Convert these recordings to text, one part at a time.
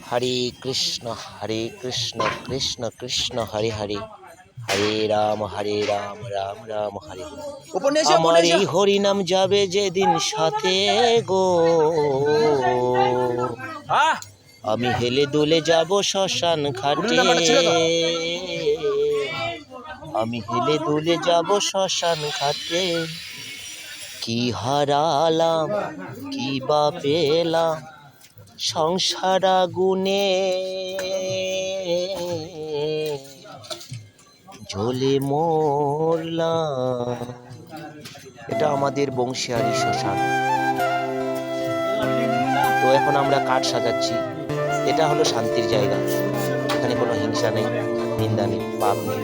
হরে কৃষ্ণ কৃষ্ণ কৃষ্ণ হরে হরে, হরে রাম রাম রাম হরে হরে। আমার এই হরি নাম যাবে যেদিন সাথে গো, আমি হেলে দুলে যাব শ্মশান ঘাটে, আমি হেলে দুলে যাব শ্মশান ঘাটে। কি হারালাম কি বা পেলাম সংসার আগুনে, জ্বলে মরলাম। এটা আমাদের বংশিয়ারি শ্মশান। তো এখন আমরা কাঠ সাজাচ্ছি। এটা হলো শান্তির জায়গা, এখানে কোনো হিংসা নেই, নিন্দা নেই, পাপ নেই।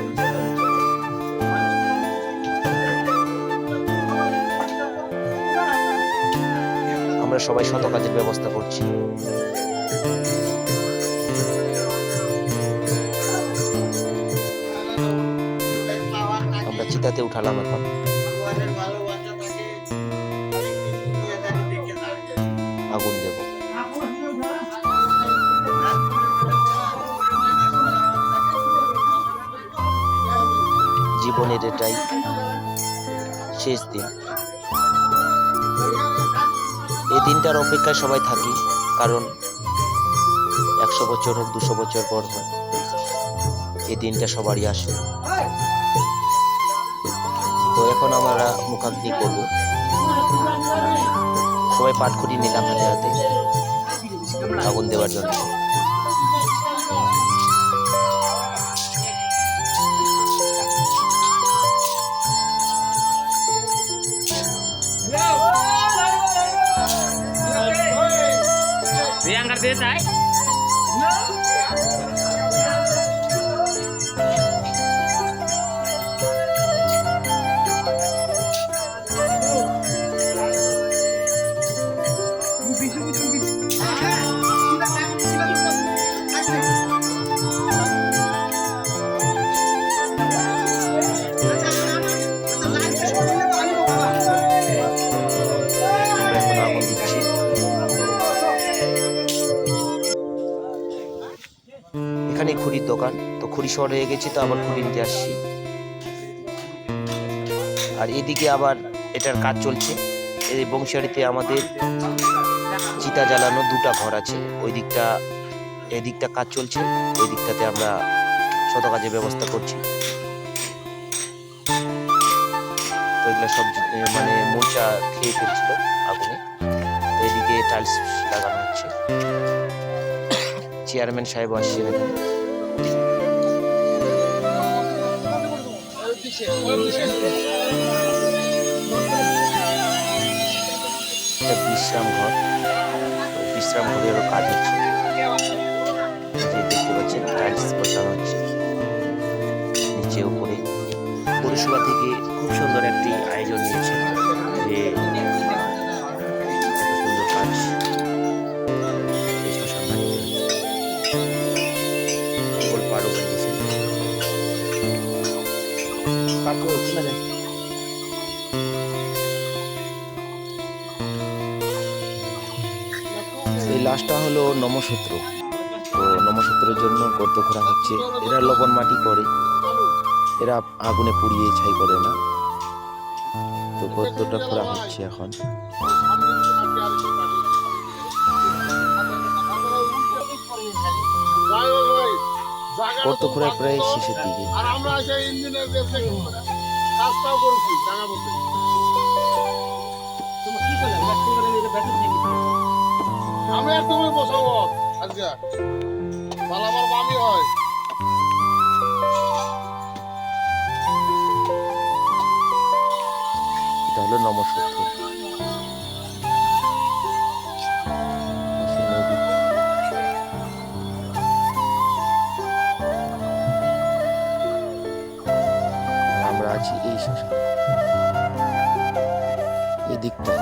আমরা সবাই শত কাজের ব্যবস্থা করছি। আমরা চিতাতে উঠালাম, এখন আগুন দেব। জীবনের এটাই শেষ দিন। এই দিনটার অপেক্ষায় সবাই থাকি, কারণ 100 বছর হোক 200 বছর পর হয়, এই দিনটা সবারই আসে। তো এখন আমরা মুখাগ্নি করব। সবাই পাটখুরি নিলাম হাতে হাতে আগুন দেওয়ার জন্য। प्रियंका देता है এখানে খুঁড়ির দোকান, তো খুঁড়ি শহর হয়ে গেছি, তো আবার খুঁড়ি নিতে আসছি। আর এদিকে আবার এটার কাজ চলছে। এই বংশিয়ারিতে আমাদের চিতা জ্বালানো 2টা ঘর আছে, ওই দিকটা এদিকটা কাজ চলছে, ওই দিকটাতে আমরা শত কাজের ব্যবস্থা করছি। তো এগুলো সব মানে মোচা খেয়ে ফেলছিল আগুনে, তো এদিকে টাইলস লাগানো হচ্ছে। চেয়ারম্যান সাহেব আসছেন এখানে। এটা বিশ্রাম ঘর, বিশ্রাম ঘরেরও কাজ হচ্ছে। যে দেখতে পাচ্ছেন টাইলস বসানো হচ্ছে নিচে উপরে। পৌরসভা থেকে খুব সুন্দর একটি আয়োজন নিয়েছে, যে এত সুন্দর কাজ পারো বানিয়েছে। এই লাশটা হলো নমসূত্র। তো নমসূত্রের জন্য গর্ত খোঁড়া হচ্ছে। এরা লবণ মাটি করে, এরা আগুনে পুড়িয়ে ছাই করে না। তো গর্তটা খোঁড়া হচ্ছে এখন। গর্ত খোঁড়া প্রায় শেষের দিকে। আমি আর তুমি বসাবো আজকে পালাবার বামি হয়। এটা হলো নমসূত্র। আমরা আছি এই শ্মশান, এই দিকটা।